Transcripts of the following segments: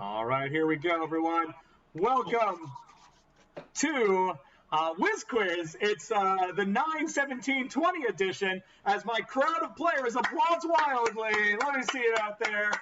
All right, here we go, everyone. Welcome to Wiz Quiz. It's the 9/17/20 edition as my crowd of players applauds wildly. Let me see it out there.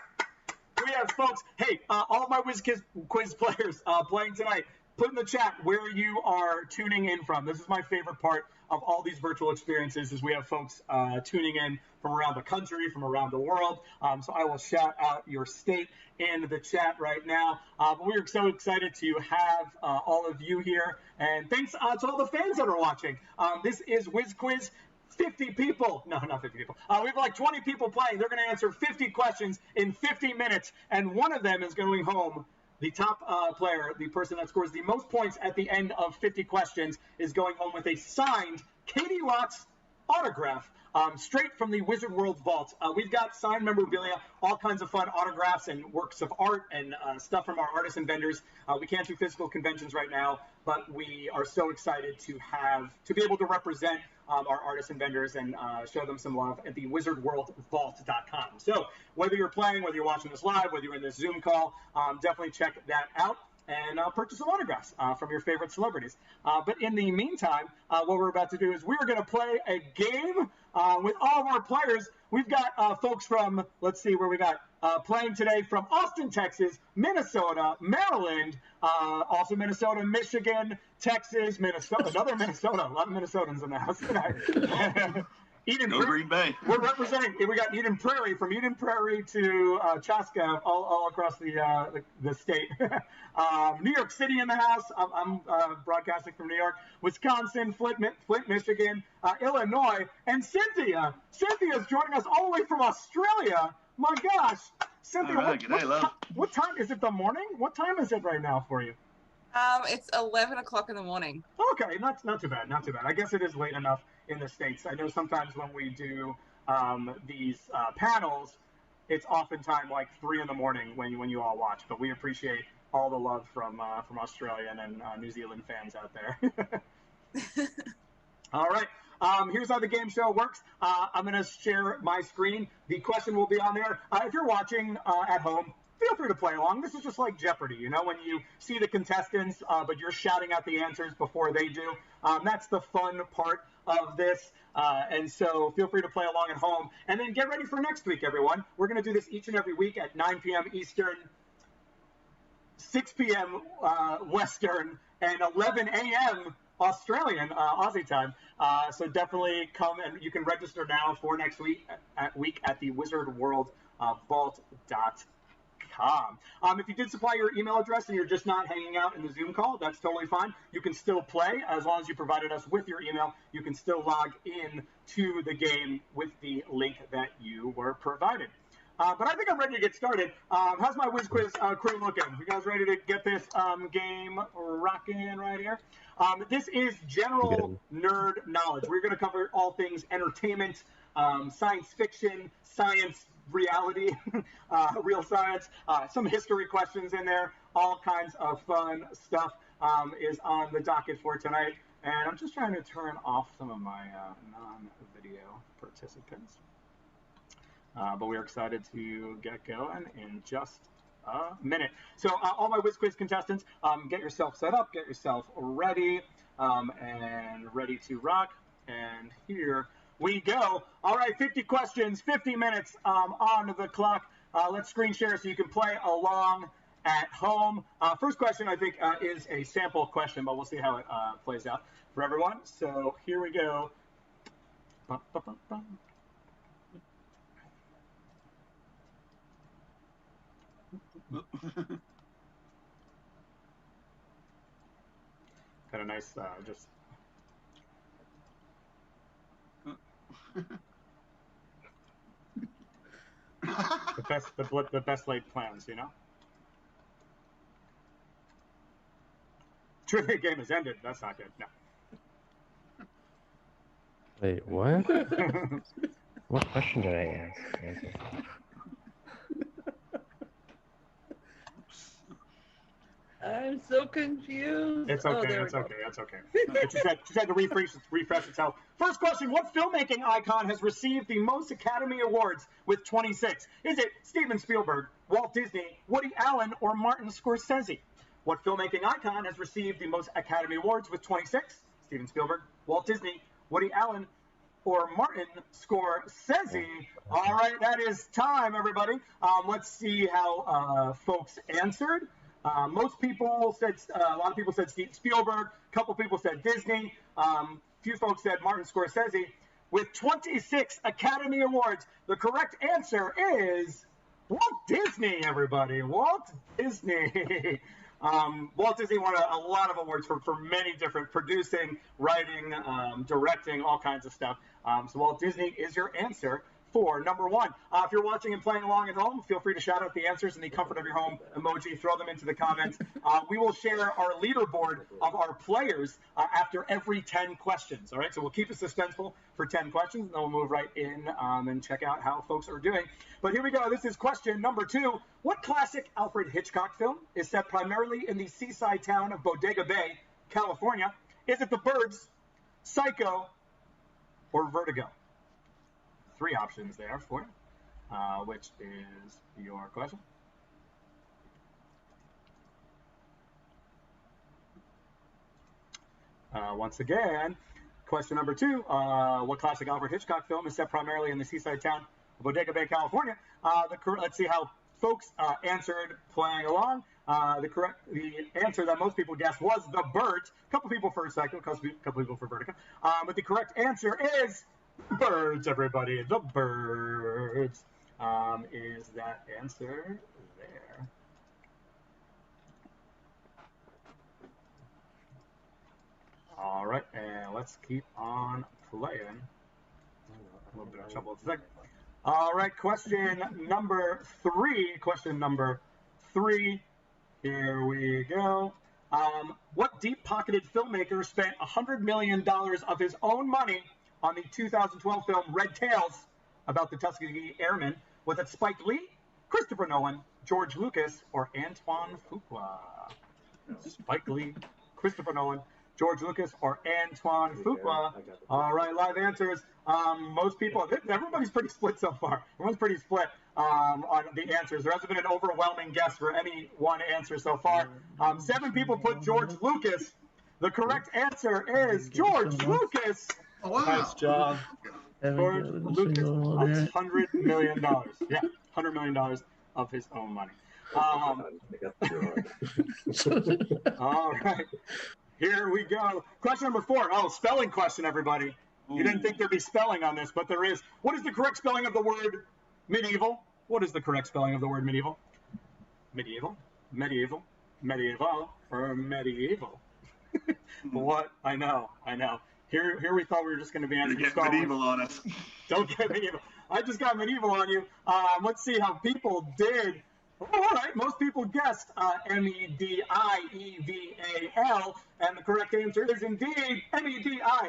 We have folks. Hey, all my Wiz Quiz players playing tonight, put in the chat where you are tuning in from. This is my favorite part of all these virtual experiences is we have folks tuning in from around the country, from around the world. So I will shout out your state in the chat right now. But we're so excited to have all of you here. And thanks to all the fans that are watching. This is Wiz Quiz. 50 people. No, not 50 people. We have like 20 people playing. They're going to answer 50 questions in 50 minutes. And one of them is going home. The top player, the person that scores the most points at the end of 50 questions, is going home with a signed Katie Lots autograph straight from the Wizard World vault. We've got signed memorabilia, all kinds of fun autographs and works of art and stuff from our artists and vendors. We can't do physical conventions right now, but we are so excited to be able to represent our artists and vendors and show them some love at the wizardworldvault.com. So whether you're playing, whether you're watching this live, whether you're in this Zoom call, definitely check that out and purchase some autographs from your favorite celebrities. But in the meantime, what we're about to do is we're going to play a game with all of our players. We've got folks from, let's see where we got, playing today from Austin, Texas, Minnesota, Maryland, also Minnesota, Michigan, Texas, Minnesota, another Minnesota, a lot of Minnesotans in the house tonight. Eden Green Bay. We're representing. We got Eden Prairie, from Eden Prairie to Chaska, all across the state. New York City in the house. I'm broadcasting from New York. Wisconsin, Flint, Michigan, Illinois, and Cynthia. Cynthia's joining us all the way from Australia. My gosh, Cynthia. All right, g'day, love. What time is it? The morning? What time is it right now for you? It's 11 o'clock in the morning. Okay, not too bad, not too bad. I guess it is late enough in the States. I know sometimes when we do these panels, it's oftentimes like 3 in the morning when you all watch. But we appreciate all the love from Australian and New Zealand fans out there. All right. Here's how the game show works. I'm going to share my screen. The question will be on there. If you're watching at home, feel free to play along. This is just like Jeopardy, you know, when you see the contestants, but you're shouting out the answers before they do. That's the fun part of this. And so feel free to play along at home. And then get ready for next week, everyone. We're going to do this each and every week at 9 p.m. Eastern, 6 p.m. Western, and 11 a.m. Australian, Aussie time. So definitely come, and you can register now for next week at the wizardworldvault.com. If you did supply your email address and you're just not hanging out in the Zoom call, that's totally fine. You can still play as long as you provided us with your email. You can still log in to the game with the link that you were provided. But I think I'm ready to get started. How's my Wiz Quiz crew looking? You guys ready to get this game rocking right here? This is general nerd knowledge. We're going to cover all things entertainment, science fiction, science, reality, real science, some history questions in there, all kinds of fun stuff is on the docket for tonight. And I'm just trying to turn off some of my non-video participants. But we're excited to get going in just a minute. So all my Wiz Quiz contestants, get yourself set up, get yourself ready, and ready to rock. And here we go. All right, 50 questions, 50 minutes on the clock. Let's screen share so you can play along at home. First question, I think, is a sample question, but we'll see how it plays out for everyone. So here we go. Bum, bum, bum, bum. Got a nice, just... the best laid plans, you know? Trivia game has ended. That's not good. No. Wait, what? What question did I answer? I'm so confused. It's Oh, okay. there we It's go. okay. It's okay. It just had to refresh itself. First question: what filmmaking icon has received the most Academy Awards with 26? Is it Steven Spielberg, Walt Disney, Woody Allen, or Martin Scorsese? What filmmaking icon has received the most Academy Awards with 26? Steven Spielberg, Walt Disney, Woody Allen, or Martin Scorsese? All right, that is time, everybody. Let's see how folks answered. Most people said, a lot of people said Spielberg, a couple people said Disney, few folks said Martin Scorsese. With 26 Academy Awards, the correct answer is Walt Disney, everybody. Walt Disney. Walt Disney won a lot of awards for many different producing, writing, directing, all kinds of stuff. So Walt Disney is your answer for number one. If you're watching and playing along at home, feel free to shout out the answers in the comfort of your home emoji. Throw them into the comments. We will share our leaderboard of our players after every 10 questions. All right, so we'll keep it suspenseful for 10 questions, and then we'll move right in and check out how folks are doing. But here we go. This is question number 2. What classic Alfred Hitchcock film is set primarily in the seaside town of Bodega Bay, California? Is it The Birds, Psycho, or Vertigo? 3 options there for you. Which is your question? Once again, question number 2. What classic Alfred Hitchcock film is set primarily in the seaside town of Bodega Bay, California? Let's see how folks answered playing along. The answer that most people guessed was The Birds. A couple people for Psycho, a couple people for Vertigo. But the correct answer is Birds, everybody. The Birds is that answer there. All right, and let's keep on playing. A little bit of trouble. All right, question number 3. Question number 3. Here we go. What deep-pocketed filmmaker spent $100 million of his own money on the 2012 film Red Tails about the Tuskegee Airmen? Was it Spike Lee, Christopher Nolan, George Lucas, or Antoine Fuqua? Spike Lee, Christopher Nolan, George Lucas, or Antoine Fuqua? All right, live answers. Most people, everybody's pretty split so far. Everyone's pretty split on the answers. There hasn't been an overwhelming guess for any one answer so far. 7 people put George Lucas. The correct answer is George Lucas. Oh, wow. Nice job. George Lucas, $100 million. Yeah, $100 million of his own money. All right. Here we go. Question number 4. Oh, spelling question, everybody. You didn't think there'd be spelling on this, but there is. What is the correct spelling of the word medieval? What is the correct spelling of the word medieval? Medieval, medieval, medieval, or medieval? What? I know. Here we thought we were just going to be answering Star Wars. Medieval on us. Don't get medieval. I just got medieval on you. Let's see how people did. All right, most people guessed Medieval, and the correct answer is indeed Medieval. I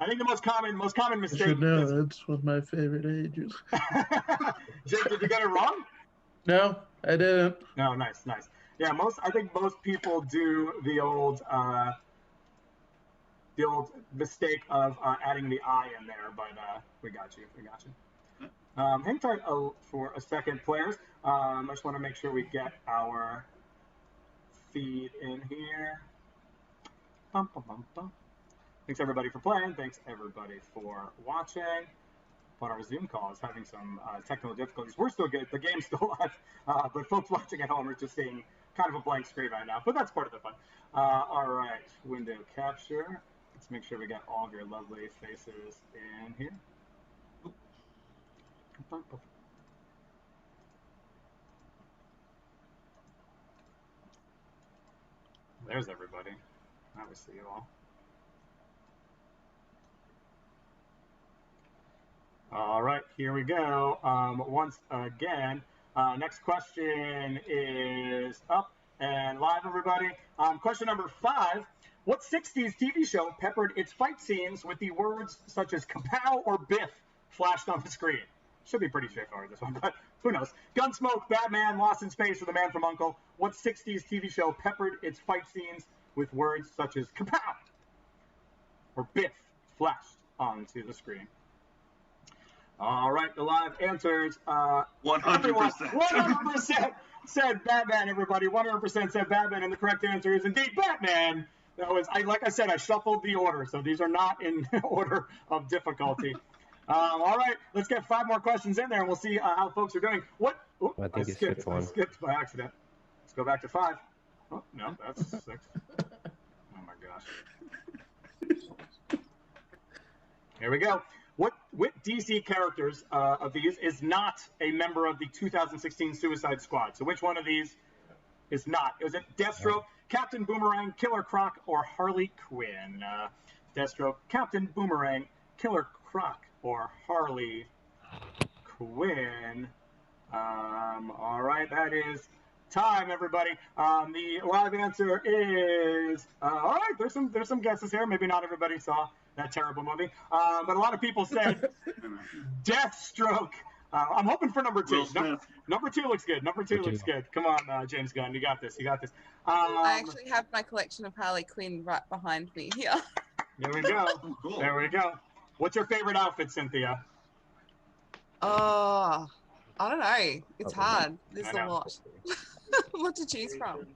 think the most common mistake. You should know that's one of my favorite ages. Jake, did you get it wrong? No, I didn't. No, nice. Yeah, I think most people do the old mistake of adding the I in there, but we got you. Hang tight for a second, players. I just want to make sure we get our feed in here. Thanks everybody for playing. Thanks everybody for watching. But our Zoom call is having some technical difficulties. We're still good. The game's still live. But folks watching at home are just seeing kind of a blank screen right now. But that's part of the fun. All right, window capture. Let's make sure we got all of your lovely faces in here. There's everybody. Now we see you all. All right, here we go. Once again, next question is up and live, everybody. Question number 5. What 60s TV show peppered its fight scenes with the words such as kapow or biff flashed on the screen? Should be pretty straightforward, this one, but who knows? Gunsmoke, Batman, Lost in Space, or The Man from U.N.C.L.E. What 60s TV show peppered its fight scenes with words such as kapow or biff flashed onto the screen? All right, the live answers. 100%. 100% said Batman, everybody. 100% said Batman, and the correct answer is indeed Batman. That was, like I said, I shuffled the order, so these are not in order of difficulty. All right, let's get 5 more questions in there, and we'll see how folks are doing. What? Oh, I think I skipped by accident. Let's go back to 5. Oh, no, that's 6. Oh, my gosh. Here we go. What DC characters of these is not a member of the 2016 Suicide Squad? So which one of these is not? Was it Deathstroke, Captain Boomerang, Killer Croc, or Harley Quinn? Deathstroke, Captain Boomerang, Killer Croc, or Harley Quinn? All right, that is time, everybody. The live answer is all right. There's some guesses here. Maybe not everybody saw that terrible movie, but a lot of people said Deathstroke. I'm hoping for number 2. Number 2 looks good. Number 2 looks good. Come on, James Gunn, you got this. You got this. I actually have my collection of Harley Quinn right behind me here. There we go. Oh, cool. There we go. What's your favorite outfit, Cynthia? Oh, I don't know. It's hard. There's I a know. lot. What to choose from.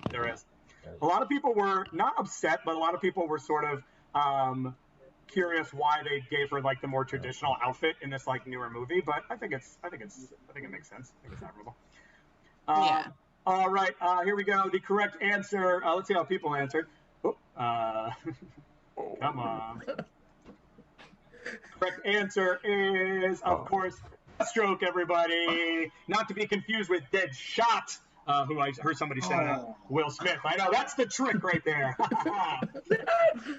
There is. A lot of people were not upset, but a lot of people were sort of curious why they gave her like the more traditional outfit in this like newer movie. But I think it makes sense. I think it's admirable. Yeah. All right. Here we go. The correct answer. Let's see how people answered. Oh, come on. Correct answer is, of course, Deathstroke, everybody. Not to be confused with Deadshot, who I heard somebody say, Will Smith. I know, that's the trick right there. That's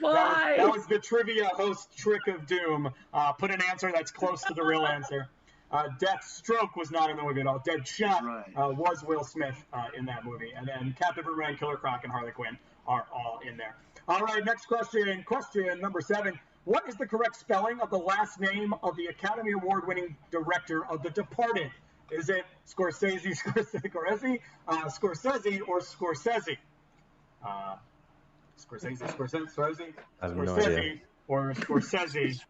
why. That was the trivia host trick of doom. Put an answer that's close to the real answer. Deathstroke was not in the movie at all. Deadshot was Will Smith in that movie. And then Captain Boomerang, Killer Croc, and Harley Quinn are all in there. All right, next question. Question number 7. What is the correct spelling of the last name of the Academy Award-winning director of The Departed? Is it Scorsese, Scorsese, or Scorsese? Scorsese, I have no idea. or Scorsese?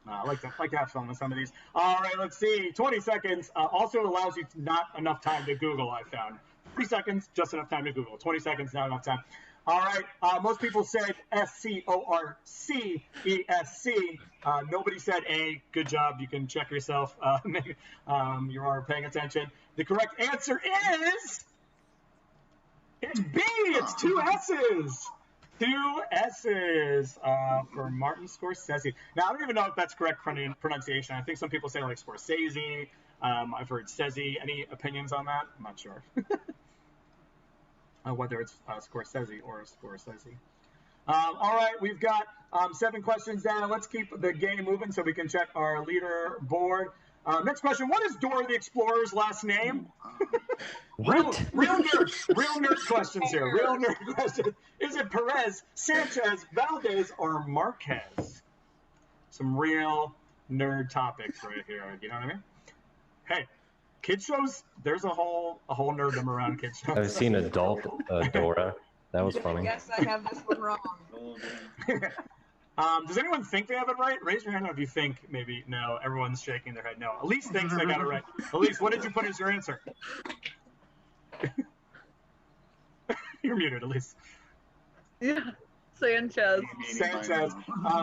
I like to have fun with some of these. All right, let's see. 20 seconds also allows you not enough time to Google, I found. 3 seconds, just enough time to Google. 20 seconds, not enough time. All right, most people said Scorcesc. Nobody said A. Good job. You can check yourself. Maybe you are paying attention. The correct answer is it's B. It's 2 S's. 2 S's for Martin Scorsese. Now, I don't even know if that's correct pronunciation. I think some people say like Scorsese. I've heard Sezi. Any opinions on that? I'm not sure. Whether it's Scorsese or Scorsese. All right, we've got 7 questions down. Let's keep the game moving so we can check our leaderboard. Next question: what is Dora the Explorer's last name? What? Real nerd questions here. Real nerd questions. Is it Perez, Sanchez, Valdez, or Marquez? Some real nerd topics right here. You know what I mean? Hey. Kids shows, there's a whole nerddom around kids shows. I've seen adult Dora. That was funny. Yes, I have this one wrong. Does anyone think they have it right? Raise your hand if you think maybe no. Everyone's shaking their head no. Elise thinks they got it right. Elise, what did you put as your answer? You're muted, Elise. Yeah, Sanchez. Sanchez.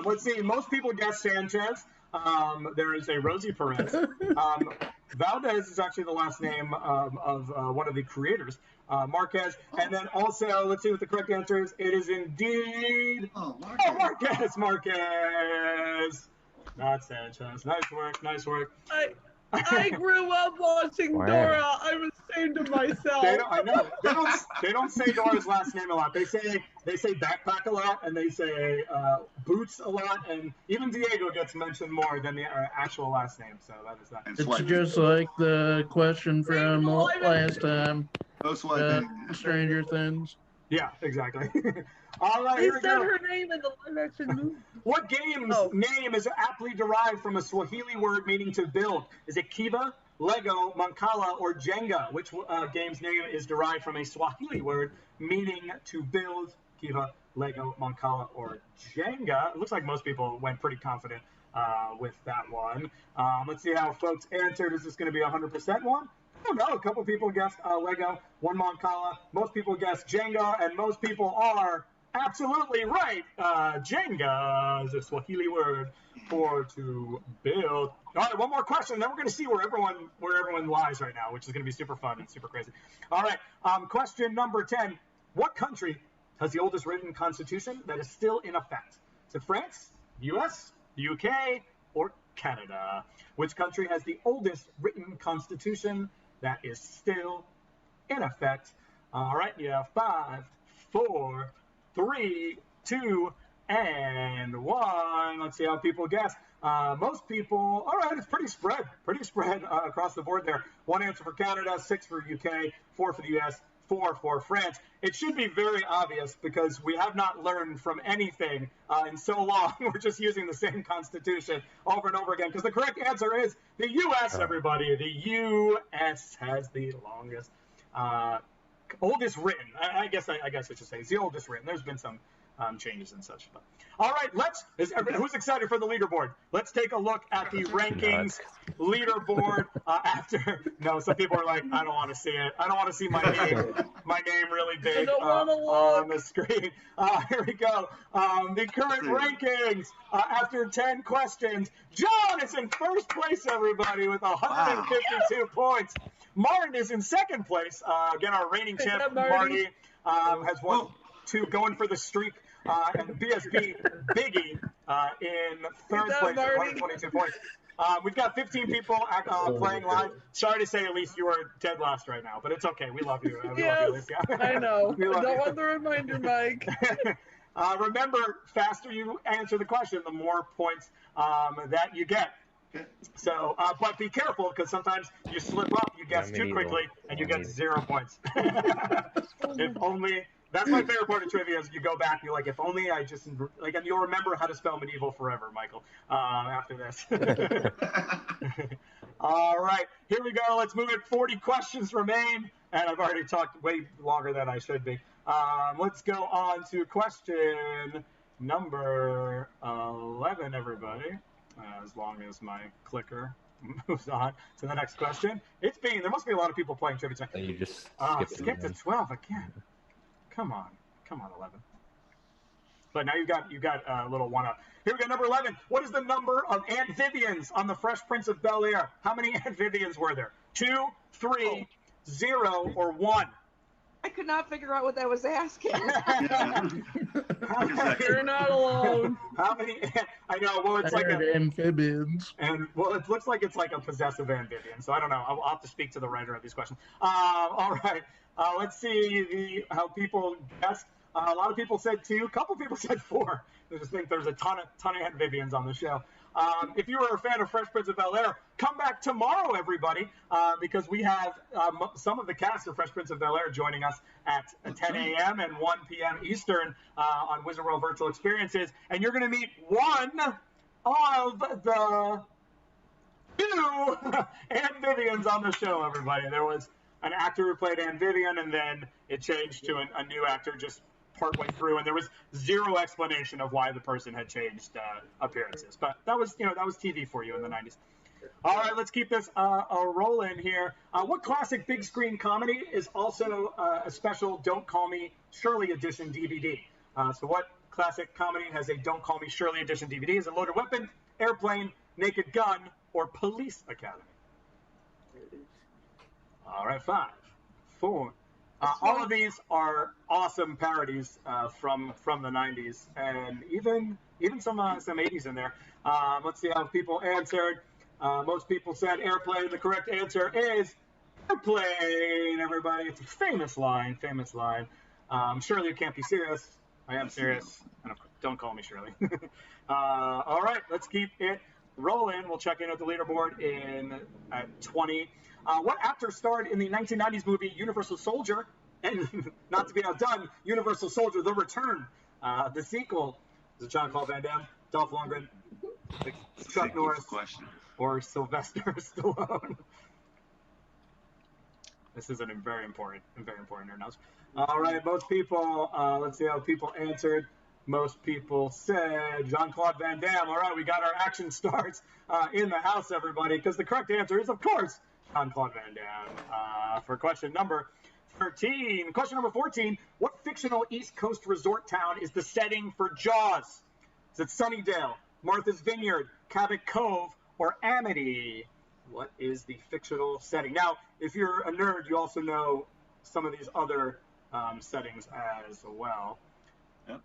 Let's see. Most people guess Sanchez. There is a Rosie Perez. Valdez is actually the last name of one of the creators, Marquez. And then also, let's see what the correct answer is. It is indeed Marquez. Not Sanchez. Nice work. I grew up watching Dora. I'm ashamed of myself. I know. They don't say Dora's last name a lot. They say backpack a lot, and they say boots a lot, and even Diego gets mentioned more than the actual last name. So that is that. It's just like the question from last time. No swiping. Stranger Things. Yeah, exactly. All right, They here we said go. her name in the live-action movie. What game's name is aptly derived from a Swahili word meaning to build? Is it Kiva, Lego, Mancala, or Jenga? Which game's name is derived from a Swahili word meaning to build? Kiva, Lego, Mancala, or Jenga? It looks like most people went pretty confident with that one. Let's see how folks answered. Is this going to be a 100% one? I don't know. A couple people guessed Lego, one Mancala. Most people guessed Jenga, and most people are absolutely right. Jenga is a Swahili word for to build. All right, one more question, then we're going to see where everyone lies right now, which is going to be super fun and super crazy. All right, question number 10. What country has the oldest written constitution that is still in effect? Is it France, U.S., UK, or Canada? Which country has the oldest written constitution that is still in effect? All right, you have 5, 4, 3, 2, and 1. Let's see how people guess. Most people, all right, it's pretty spread across the board there. 1 answer for Canada, 6 for UK, 4 for the US, 4 for France. It should be very obvious because we have not learned from anything in so long. We're just using the same constitution over and over again because the correct answer is the US, everybody. The US has the longest, oldest written. I guess I should say it's the oldest written. There's been some changes and such. But all right, who's excited for the leaderboard? Let's take a look at the rankings leaderboard after. No, some people are like, I don't want to see it. I don't want to see my name really big on the screen. Here we go. The current rankings after 10 questions. John is in first place, everybody, with 152 points. Martin is in second place. Again, our reigning champ, Marty, has won 2, going for the streak. And BSB Biggie in third place with 122 points. We've got 15 people playing live. Sorry to say, Elise, you are dead last right now, but it's okay. We love you. Yes, I know. I don't want the reminder, Mike. Remember, faster you answer the question, the more points that you get. So, but be careful because sometimes you slip up, you guess too quickly, and you get 0 points. If only. That's my favorite part of trivia is you go back and you're like, if only I just, like, and you'll remember how to spell medieval forever, Michael, after this. All right, here we go. Let's move it. 40 questions remain, and I've already talked way longer than I should be. Let's go on to question number 11, everybody, as long as my clicker moves on to the next question. There must be a lot of people playing trivia tonight. You just skip to 12 again. Come on, 11. But now you got a little one up. Here we go, number 11. What is the number of Aunt Vivians on the Fresh Prince of Bel-Air? How many Aunt Vivians were there? 2, 3, 0, or 1? I could not figure out what that was asking. You're not alone. How many? I know. Well, it's like amphibians. And well, it looks like it's like a possessive amphibian. So I don't know. I'll have to speak to the writer of these questions. All right. Let's see how people guessed. A lot of people said 2. A couple people said 4. I just think there's a ton of amphibians on the show. If you were a fan of Fresh Prince of Bel-Air, come back tomorrow, everybody, because we have some of the cast of Fresh Prince of Bel-Air joining us at 10 a.m. and 1 p.m. Eastern on Wizard World Virtual Experiences, and you're going to meet one of the 2 Aunt Vivians on the show, everybody. There was an actor who played Aunt Vivian, and then it changed to a new actor just partway through, and there was 0 explanation of why the person had changed appearances. But that was TV for you in the 90s. All right, let's keep this rolling here. What classic big screen comedy is also a special Don't Call Me Shirley edition DVD? So what classic comedy has a Don't Call Me Shirley edition DVD? Is it Loaded Weapon, Airplane, Naked Gun, or Police Academy? All right, 5, 4. All of these are awesome parodies from the 90s, and even some 80s in there. Let's see how people answered. Most people said Airplane. The correct answer is Airplane, everybody. It's a famous line. Shirley, you can't be serious. I am serious. And don't call me Shirley. All right, let's keep it rolling. We'll check in at the leaderboard at 20. What actor starred in the 1990s movie Universal Soldier And not to be outdone, Universal Soldier: The Return, the sequel. Is it Jean-Claude Van Damme, Dolph Lundgren, Chuck Norris, or Sylvester Stallone? This is a very important nerd knowledge. All right, most people, let's see how people answered. Most people said Jean-Claude Van Damme. All right, we got our action stars in the house, everybody, because the correct answer is, of course, Jean-Claude Van Damme. For question number 13. Question number 14. What fictional East Coast resort town is the setting for Jaws? Is it Sunnydale, Martha's Vineyard, Cabot Cove, or Amity? What is the fictional setting? Now, if you're a nerd, you also know some of these other settings as well. Yep.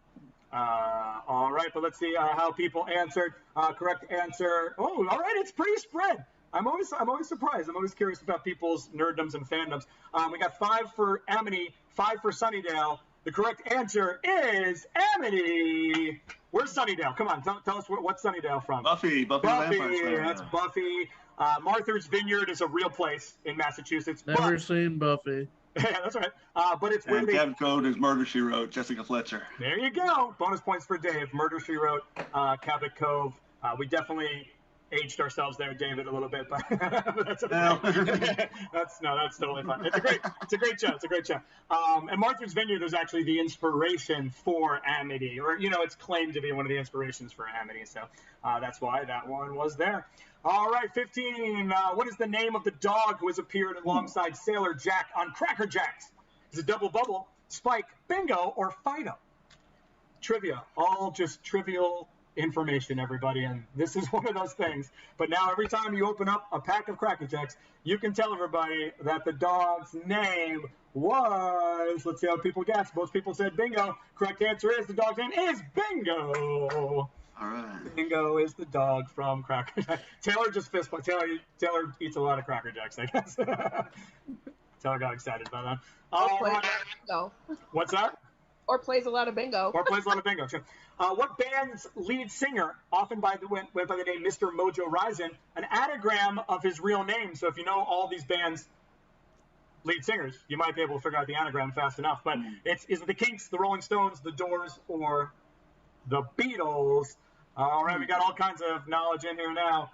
All right, but let's see how people answered. Correct answer. Oh, all right, it's pretty spread. I'm always surprised. I'm always curious about people's nerddoms and fandoms. We got 5 for Amity, 5 for Sunnydale. The correct answer is Amity. Where's Sunnydale? Come on, tell us what's Sunnydale from. Buffy the Vampire Slayer. That's Buffy. Martha's Vineyard is a real place in Massachusetts. Never seen Buffy. Yeah, that's right. But it's where Cabot Cove is Murder, She Wrote, Jessica Fletcher. There you go. Bonus points for Dave. Murder, She Wrote, Cabot Cove. We definitely aged ourselves there, David, a little bit, but that's okay. that's totally fine. It's a great show. It's a great show. And Martha's Vineyard is actually the inspiration for Amity, or it's claimed to be one of the inspirations for Amity. So that's why that one was there. All right, 15. What is the name of the dog who has appeared alongside Sailor Jack on Cracker Jacks? Is it Double Bubble, Spike, Bingo, or Fido? Trivia, all just trivial information, everybody, and this is one of those things. But now every time you open up a pack of Cracker Jacks, you can tell everybody that the dog's name was, let's see how people guess. Most people said Bingo. Correct answer is the dog's name is Bingo. All right. Bingo is the dog from Cracker Jacks. Taylor just fist bumped. Taylor eats a lot of Cracker Jacks, I guess. Taylor got excited about that. Or plays bingo. What's that? Or plays a lot of bingo. Or plays a lot of bingo. Sure. What band's lead singer often went by the name Mr. Mojo Rising, an anagram of his real name? So if you know all these bands' lead singers, you might be able to figure out the anagram fast enough. But is it the Kinks, the Rolling Stones, the Doors, or the Beatles? All right, we got all kinds of knowledge in here now.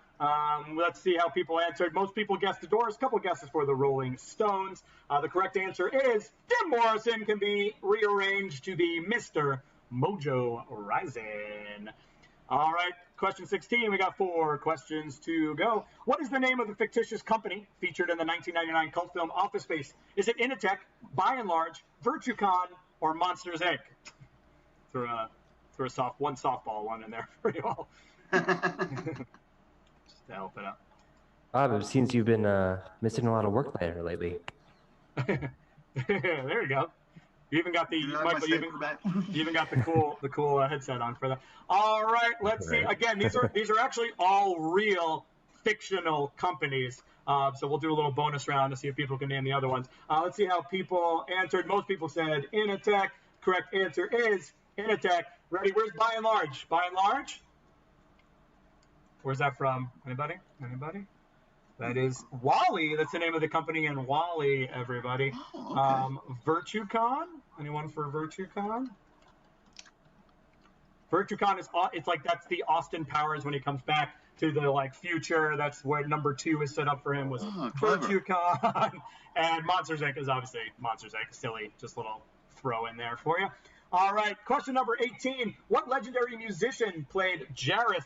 Let's see how people answered. Most people guessed the Doors. A couple guesses for the Rolling Stones. The correct answer is Jim Morrison can be rearranged to be Mr. Mojo Rising. All right, question 16. We got 4 questions to go. What is the name of the fictitious company featured in the 1999 cult film Office Space? Is it Initech, By and Large, VirtueCon, or Monsters, Inc.? Threw one softball one in there for you all. Just to help it out. Bob, it seems you've been missing a lot of work later lately. There you go. You even got the Michael, you even got the cool headset on for that. All right, let's see. Again, these are actually all real fictional companies. So we'll do a little bonus round to see if people can name the other ones. Let's see how people answered. Most people said Initech. Correct answer is Initech. Ready? Where's By and Large? By and Large? Where's that from? Anybody? That is Wally. That's the name of the company in Wally, everybody. Oh, okay. VirtueCon? Anyone for VirtueCon? VirtueCon it's like that's the Austin Powers when he comes back to the future. That's where number 2 is set up for him was VirtueCon. And Monsters Inc. is obviously Monsters Inc. Silly, just a little throw in there for you. All right, question number 18. What legendary musician played Jareth,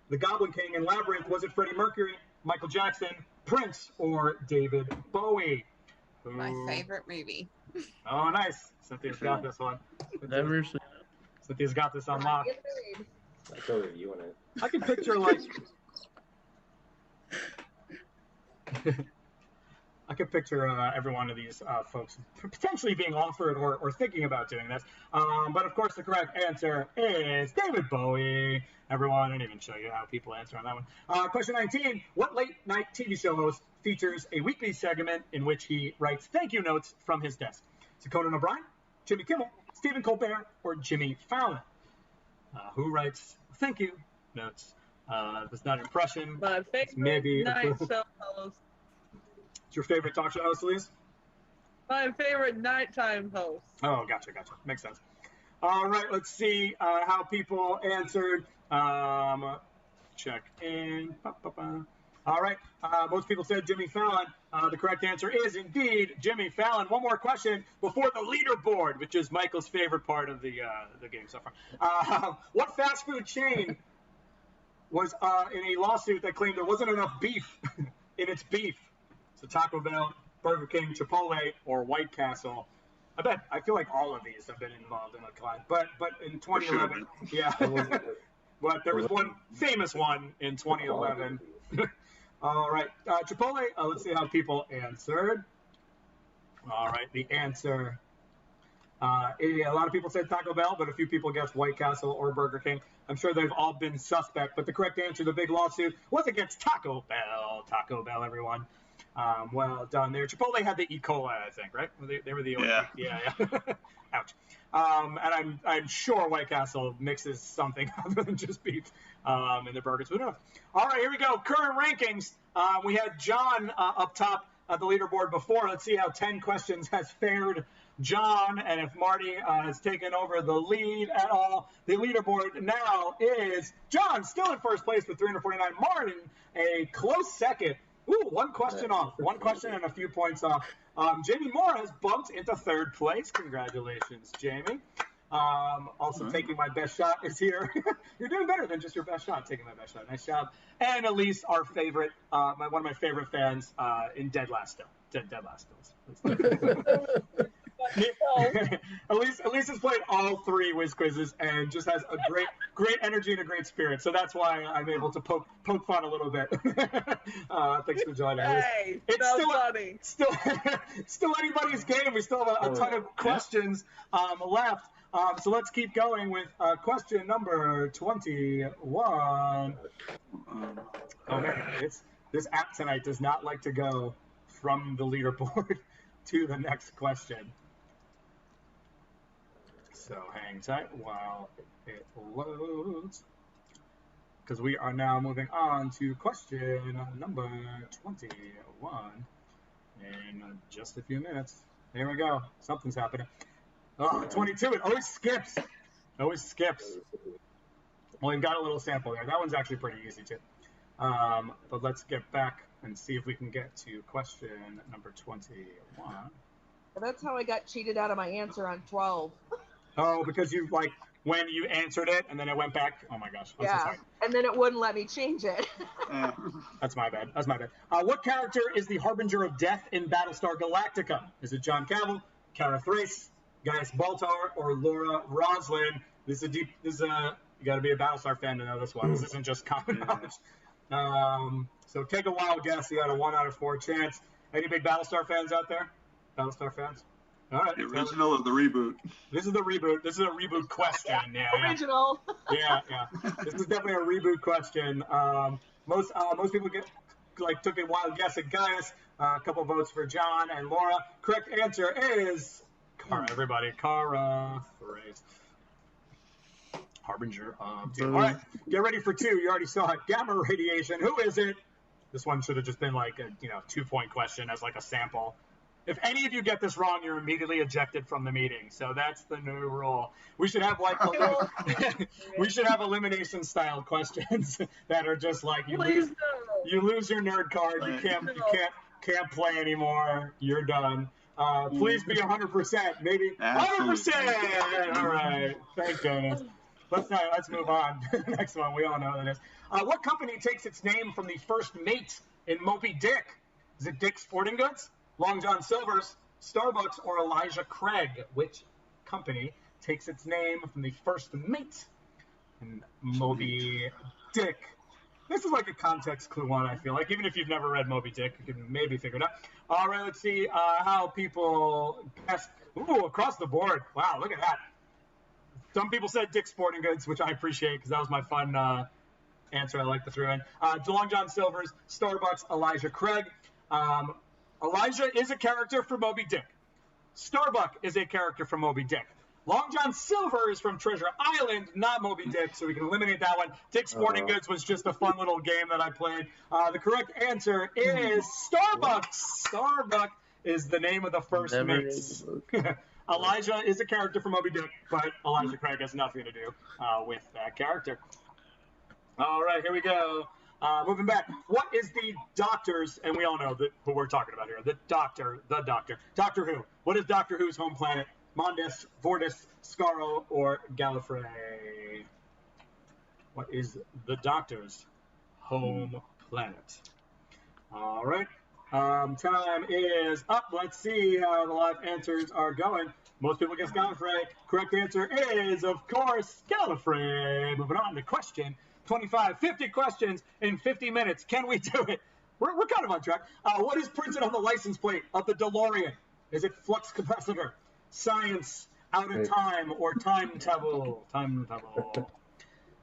the Goblin King, in Labyrinth? Was it Freddie Mercury, Michael Jackson, Prince, or David Bowie? My favorite movie. Oh, nice. Cynthia's got this one. Never seen it. Cynthia's got this on lock. I told you on it. I can picture every one of these folks potentially being offered or thinking about doing this. But of course, the correct answer is David Bowie. Everyone, I didn't even show you how people answer on that one. Question 19. What late night TV show host features a weekly segment in which he writes thank you notes from his desk? Is it Conan O'Brien, Jimmy Kimmel, Stephen Colbert, or Jimmy Fallon? Who writes thank you notes? It's not an impression. My favorite maybe night show host. It's your favorite talk show host, Elise? My favorite nighttime host. Oh, gotcha. Makes sense. All right, let's see how people answered. Check in. All right, most people said Jimmy Fallon. The correct answer is indeed Jimmy Fallon. One more question before the leaderboard, which is Michael's favorite part of the game so far. What fast food chain was in a lawsuit that claimed there wasn't enough beef in its beef? So Taco Bell, Burger King, Chipotle, or White Castle. I feel like all of these have been involved in a collide, but in 2011, yeah. But there was one famous one in 2011. All right, Chipotle. Let's see how people answered. All right, the answer. A lot of people said Taco Bell, but a few people guessed White Castle or Burger King. I'm sure they've all been suspect, but the correct answer, the big lawsuit, was against Taco Bell. Taco Bell, everyone. Well done there. Chipotle had the E. coli, I think, right? They were the only. Yeah. Ouch. And I'm sure White Castle mixes something other than just beef in their burgers. Who knows? All right, here we go. Current rankings. We had John up top at the leaderboard before. Let's see how 10 questions has fared John, and if Marty has taken over the lead at all. The leaderboard now is John still in first place with 349. Martin a close second. Ooh, one question off. One question and a few points off. Jamie Moore has bumped into third place. Congratulations, Jamie. Also taking my best shot is here. You're doing better than just your best shot, taking my best shot. Nice job. And Elise, our favorite, one of my favorite fans in Dead Last Still. Dead Last Stills. Elise has played all 3 Wiz Quizzes and just has a great energy and a great spirit. So that's why I'm able to poke fun a little bit. Thanks for joining us. Hey, It's so still funny. Still anybody's game. We still have a ton of questions left. So let's keep going with question number 21. Oh man, this app tonight does not like to go from the leaderboard to the next question. So hang tight while it loads, because we are now moving on to question number 21 in just a few minutes. Here we go. Something's happening. Oh, 22. It always skips. Well, we've got a little sample there. That one's actually pretty easy too. But let's get back and see if we can get to question number 21. That's how I got cheated out of my answer on 12. Oh, because you, like, when you answered it and then it went back. Oh my gosh. I'm so sorry. And then it wouldn't let me change it. That's my bad. What character is the Harbinger of Death in Battlestar Galactica? Is it John Cavill, Kara Thrace, Gaius Baltar, or Laura Roslin? You got to be a Battlestar fan to know this one. This isn't just common knowledge. So take a wild guess. You got a 1 out of 4 chance. Any big Battlestar fans out there? Battlestar fans? All right. The original or the reboot? This is the reboot. This is a reboot question. Yeah. Original. Yeah. This is definitely a reboot question. Most people took a wild guess at Gaius. A couple votes for John and Laura. Correct answer is Kara. Everybody, Kara Thrace. Harbinger of Doom. All right, get ready for 2. You already saw it. Gamma radiation. Who is it? This one should have just been like a 2-point question as like a sample. If any of you get this wrong, you're immediately ejected from the meeting. So that's the new rule. We should have elimination style questions that are just like you lose your nerd card. You can't play anymore. You're done. Please be 100%. Maybe 100%. All right. Thank goodness. Let's move on. Next one, we all know what it is. What company takes its name from the first mate in Moby Dick? Is it Dick's Sporting Goods, Long John Silver's, Starbucks, or Elijah Craig? Which company takes its name from the first mate in Moby Dick? This is like a context clue one, I feel like. Even if you've never read Moby Dick, you can maybe figure it out. All right, let's see how people guess. Ooh, across the board. Wow, look at that. Some people said Dick's Sporting Goods, which I appreciate because that was my fun answer I like to throw in. Long John Silver's, Starbucks, Elijah Craig. Elijah is a character from Moby Dick. Starbuck is a character from Moby Dick. Long John Silver is from Treasure Island, not Moby Dick, so we can eliminate that one. Dick's Sporting Goods was just a fun little game that I played. The correct answer is Starbucks. Starbuck is the name of the first Never mates. ate the Elijah is a character from Moby Dick, but Elijah Craig has nothing to do with that character. All right, here we go. Moving back. What is the Doctor's, and we all know who we're talking about here, the Doctor. Doctor Who. What is Doctor Who's home planet? Mondes, Vortis, Skaro, or Gallifrey? What is the Doctor's home planet? All right. Time is up. Let's see how the live answers are going. Most people guess Gallifrey. Correct answer is, of course, Gallifrey. Moving on to question 25. 50 questions in 50 minutes. Can we do it? We're kind of on track. What is printed on the license plate of the DeLorean? Is it flux capacitor, science, out of time, or timetable? Timetable.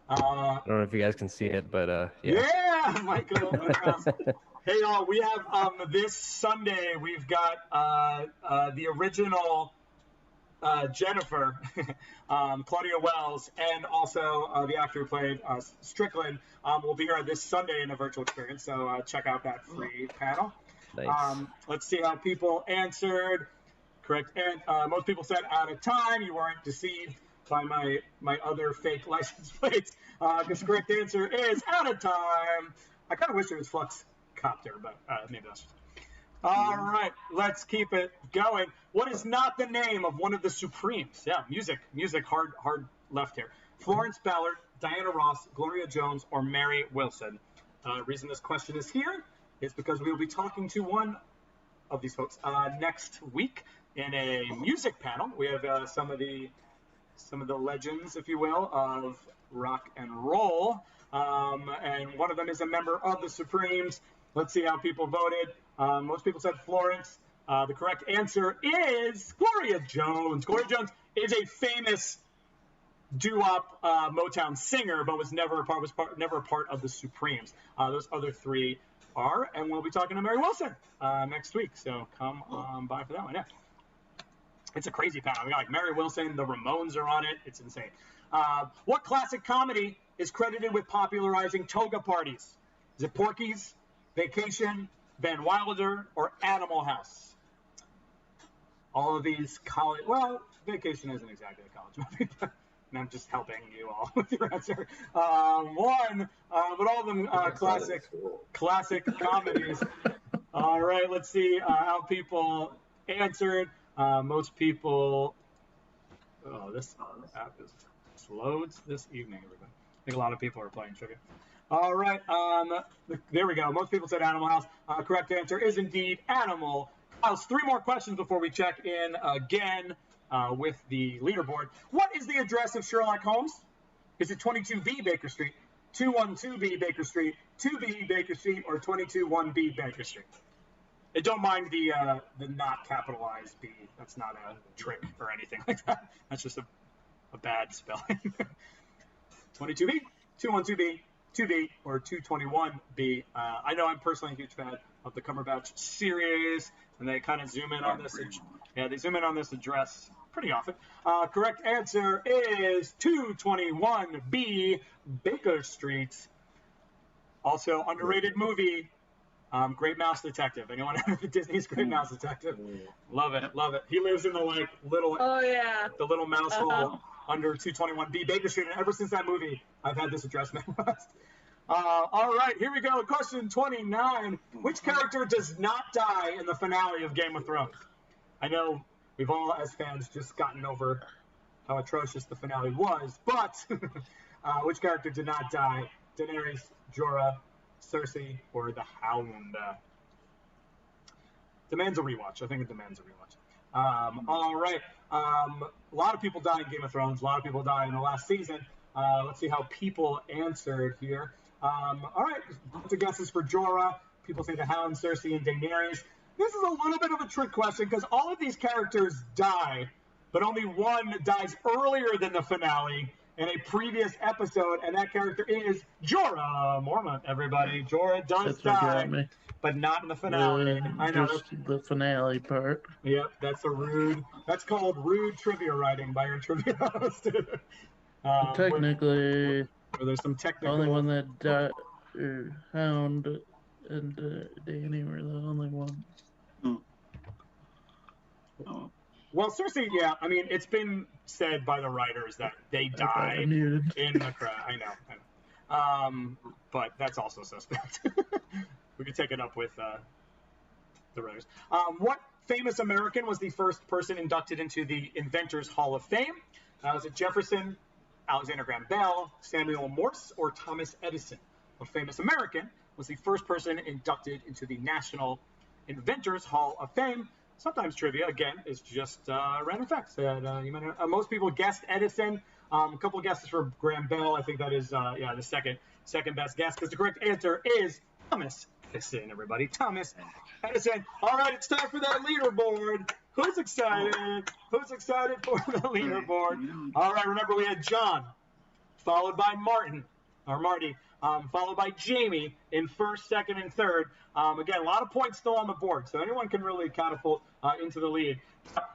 I don't know if you guys can see it, but yeah. Yeah, Michael. Hey, y'all, we have this Sunday, we've got the original Jennifer, Claudia Wells, and also the actor who played Strickland will be here this Sunday in a virtual experience. So check out that free panel. Nice. Let's see how people answered. Correct. And most people said out of time. You weren't deceived by my other fake license plates. Because the correct answer is out of time. I kind of wish it was Flux Copter, but maybe that's just... All right, let's keep it going. What is not the name of one of the Supremes? Yeah, music, hard left here. Florence Ballard, Diana Ross, Gloria Jones, or Mary Wilson? Reason this question is here is because we will be talking to one of these folks next week in a music panel. We have some of the legends, if you will, of rock and roll, and one of them is a member of the Supremes. Let's see how people voted. Most people said Florence. The correct answer is Gloria Jones. Gloria Jones is a famous doo-wop Motown singer, but was never a part of the Supremes. Those other three are, and we'll be talking to Mary Wilson next week. So come on by for that one. Yeah, it's a crazy panel. We got like Mary Wilson, the Ramones are on it. It's insane. What classic comedy is credited with popularizing toga parties? Is it Porky's, Vacation, Van Wilder, or Animal House? All of these college... Well, Vacation isn't exactly a college movie, but I'm just helping you all with your answer. But all of them classic comedies. All right, let's see how people answered. Most people... Oh, this app is loads this evening, everybody. I think a lot of people are playing Sugar. All right, there we go. Most people said Animal House. Correct answer is indeed Animal House. 3 more questions before we check in again with the leaderboard. What is the address of Sherlock Holmes? Is it 22B Baker Street, 212B Baker Street, 2B Baker Street, or 221B Baker Street? And don't mind the not capitalized B. That's not a trick or anything like that. That's just a bad spelling. 22B, 212B, 2B, or 221B. I know I'm personally a huge fan of the Cumberbatch series, and they kind of zoom in on this. Yeah, they zoom in on this address pretty often. Correct answer is 221B Baker Street. Also, underrated movie, Great Mouse Detective. Anyone ever Disney's Great Mouse Detective? Love it, love it. He lives in the little the little mouse hole under 221B Baker Street, and ever since that movie, I've had this address memorized. All right, here we go. Question 29. Which character does not die in the finale of Game of Thrones? I know we've all, as fans, just gotten over how atrocious the finale was, but which character did not die? Daenerys, Jorah, Cersei, or the Hound? Demands a rewatch. I think it demands a rewatch. All right. A lot of people died in Game of Thrones. A lot of people died in the last season. Let's see how people answered here. All right. Bunch of guesses for Jorah. People say the Hound, Cersei, and Daenerys. This is a little bit of a trick question because all of these characters die, but only one dies earlier than the finale in a previous episode, and that character is Jorah Mormont, everybody. Jorah does die, but not in the finale. I know. Just the finale part. Yep, that's called rude trivia writing by your trivia host. Technically, there's some technical... only one that died, Hound and Dany were the only ones. Oh. Well, Cersei, yeah. I mean, it's been said by the writers that they died muted. in the crash. I know. But that's also suspect. We could take it up with the writers. What famous American was the first person inducted into the Inventors Hall of Fame? Was it Jefferson, Alexander Graham Bell, Samuel Morse, or Thomas Edison? What famous American was the first person inducted into the National Inventors Hall of Fame? Sometimes trivia, again, is just random facts. Most people guessed Edison. A couple of guesses for Graham Bell. I think that is, the second best guess, because the correct answer is Thomas Edison, everybody. Thomas Edison. All right, it's time for that leaderboard. Who's excited? Who's excited for the leaderboard? All right, remember we had John, followed by Marty, followed by Jamie in first, second, and third. Again, a lot of points still on the board, so anyone can really catapult into the lead.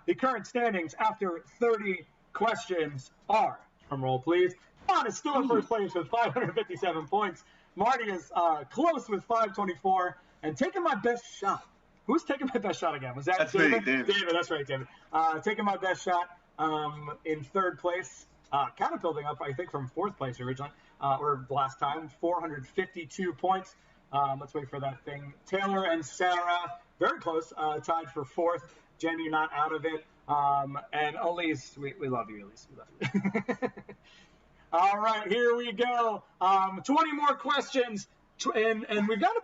The current standings after 30 questions are, drum roll please, John is still in first place with 557 points. Marty is close with 524, and taking my best shot. Who's taking my best shot again? Was that That's David? me, David. David, that's right, David. Taking my best shot in third place. Kind of building up, I think, from fourth place originally, or last time, 452 points. Let's wait for that thing. Taylor and Sarah, very close, tied for fourth. Jen, you're not out of it. And Elise, we love you, Elise. We love you. All right, here we go. 20 more questions, and we've got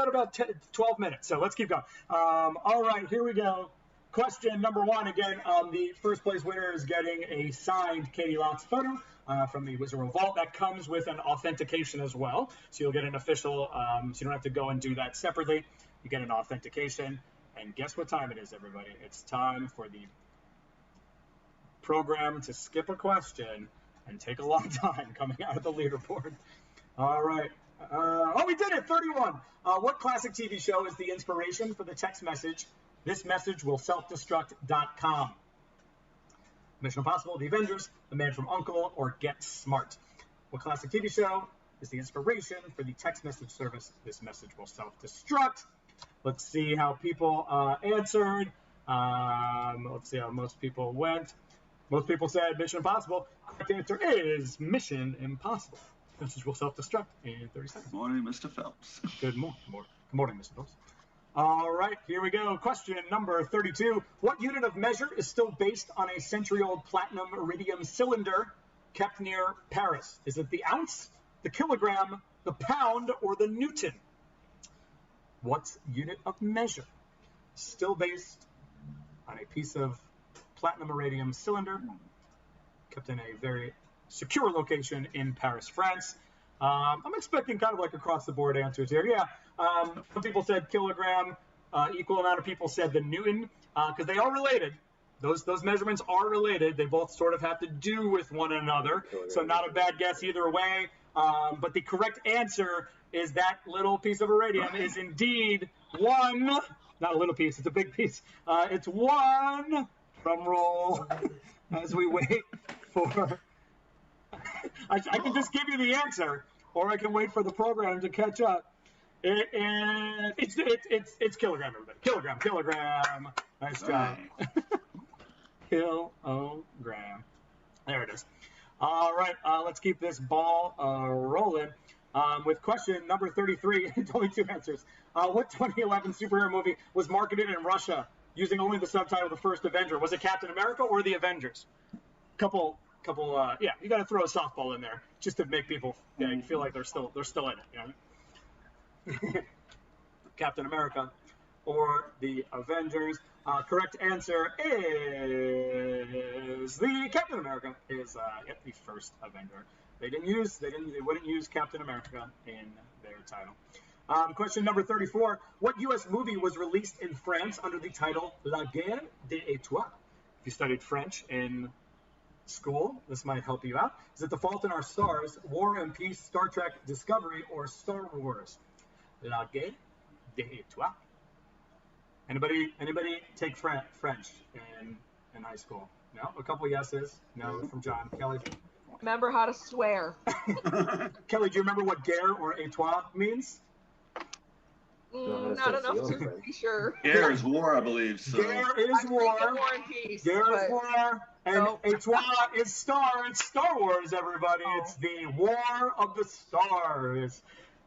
about 12 minutes, so let's keep going. All right, here we go. Question number one, again, the first place winner is getting a signed Katie Lott's photo from the Wizard World Vault. That comes with an authentication as well, so you'll get an official, so you don't have to go and do that separately. You get an authentication, and guess what time it is, everybody? It's time for the program to skip a question and take a long time coming out of the leaderboard. All right. We did it, 31. What classic TV show is the inspiration for the text message, "This message will self-destruct.com"? Mission Impossible, The Avengers, The Man from U.N.C.L.E., or Get Smart? What classic TV show is the inspiration for the text message service, "This message will self-destruct"? Let's see how people answered. Let's see how most people went. Most people said Mission Impossible. Correct answer is Mission Impossible. Message will self-destruct in 30 seconds. Good morning, Mr. Phelps. Good morning, Mr. Phelps. All right, here we go. Question number 32. What unit of measure is still based on a century-old platinum iridium cylinder kept near Paris? Is it the ounce, the kilogram, the pound, or the Newton? What unit of measure still based on a piece of platinum iridium cylinder kept in a very secure location in Paris, France? I'm expecting kind of like across the board answers here. Yeah, some people said kilogram. Equal amount of people said the Newton, because they are related. Those measurements are related. They both sort of have to do with one another. So not a bad guess either way. But the correct answer is that little piece of iridium is indeed one. Not a little piece. It's a big piece. It's one. Drum roll as we wait for. I can just give you the answer, or I can wait for the program to catch up. It's kilogram, everybody. Kilogram. Nice job. Kilogram. There it is. All right, let's keep this ball rolling with question number 33. It's only two answers. What 2011 superhero movie was marketed in Russia using only the subtitle "The First Avenger"? Was it Captain America or The Avengers? Couple, you got to throw a softball in there just to make people feel like they're still in it. You know? Captain America or The Avengers. Correct answer is the Captain America is the First Avenger. They wouldn't use Captain America in their title. Question number 34. What U.S. movie was released in France under the title La Guerre des Étoiles? If you studied French in school, this might help you out. Is it The Fault in Our Stars, War and Peace, Star Trek Discovery, or Star Wars? La Guerre des Étoiles. Anybody take French in high school? No? A couple yeses. No from John. Kelly? Remember how to swear. Kelly, do you remember what guerre or étoile means? Not enough to be sure. Air is war, I believe. So. There is I'm war. thinking War and Peace. There is but- war. And Nope. it's Star Wars, everybody. Oh. It's the War of the Stars.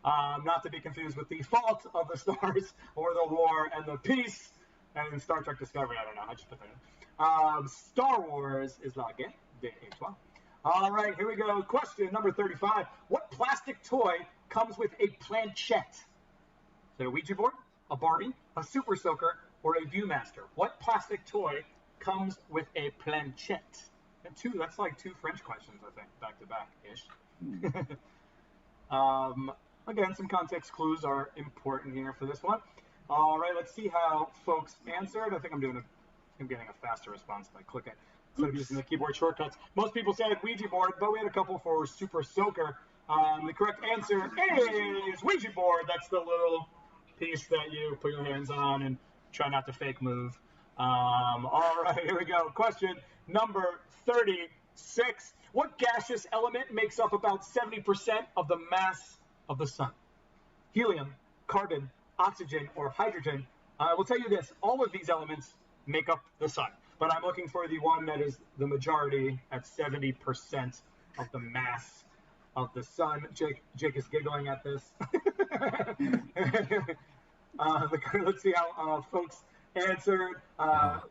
Not to be confused with the Fault of the Stars or the War and the Peace. And Star Trek Discovery, I don't know. I just put that in. Star Wars is la guerre des étoiles. All right, here we go. Question number 35. What plastic toy comes with a planchette? Is it a Ouija board, a Barbie, a Super Soaker, or a Viewmaster? What plastic toy comes with a planchette? And that's like two French questions, I think, back to back-ish. Again, some context clues are important here for this one. All right, let's see how folks answered. I think I'm getting a faster response by clicking instead of using the keyboard shortcuts. Most people said Ouija board, but we had a couple for Super Soaker. The correct answer is Ouija board. That's the little piece that you put your hands on and try not to fake move. All right, here we go. Question number 36. What gaseous element makes up about 70% of the mass of the sun? Helium, carbon, oxygen, or hydrogen? I will tell you this. All of these elements make up the sun, but I'm looking for the one that is the majority at 70% of the mass of the sun. Jake is giggling at this. Let's see how folks answered.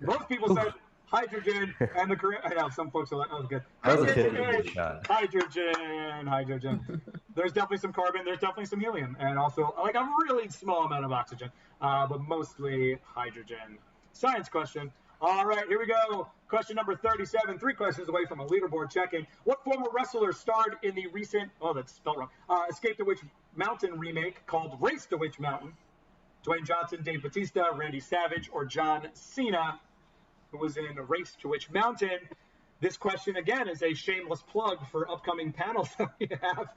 Most people said hydrogen, and the correct. I know some folks are like, "Oh, good." That was a Answer 50-50 is shot. Hydrogen. There's definitely some carbon. There's definitely some helium, and also like a really small amount of oxygen, but mostly hydrogen. Science question. All right, here we go. Question number 37. 3 questions away from a leaderboard check-in. What former wrestler starred in the recent? Oh, that's spelled wrong. Escape the Witch Mountain remake called Race to Witch Mountain? Dwayne Johnson, Dave Bautista, Randy Savage, or John Cena, who was in Race to Witch Mountain? This question, again, is a shameless plug for upcoming panels that we have,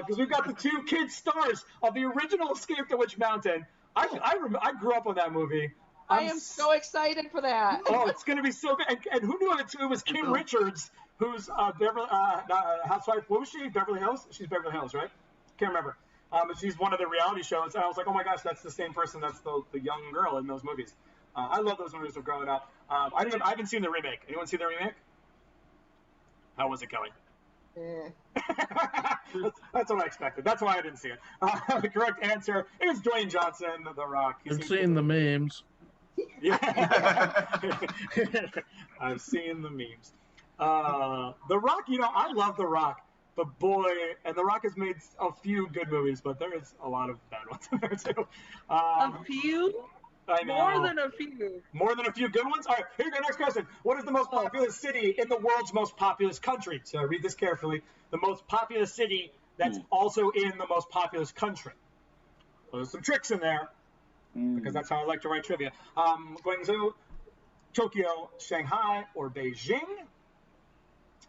because we've got the 2 kid stars of the original Escape to Witch Mountain. I grew up on that movie. I am so excited for that. Oh, it's going to be so good. And who knew it? It was Kim Richards, who's housewife. What was she? Beverly Hills? She's Beverly Hills, right? Can't remember. But she's one of the reality shows. And I was like, oh my gosh, that's the same person. That's the young girl in those movies. I love those movies of growing up. I haven't seen the remake. Anyone see the remake? How was it, Kelly? That's what I expected. That's why I didn't see it. The correct answer is Dwayne Johnson, The Rock. I've seen the memes. Yeah. I've seen the memes. The Rock, I love The Rock, but boy, and The Rock has made a few good movies, but there is a lot of bad ones in there too. A few? I know. More than a few. More than a few good ones? All right, here you go. Next question. What is the most populous city in the world's most populous country? So read this carefully. The most populous city that's also in the most populous country. So there's some tricks in there, because that's how I like to write trivia. Guangzhou, Tokyo, Shanghai, or Beijing?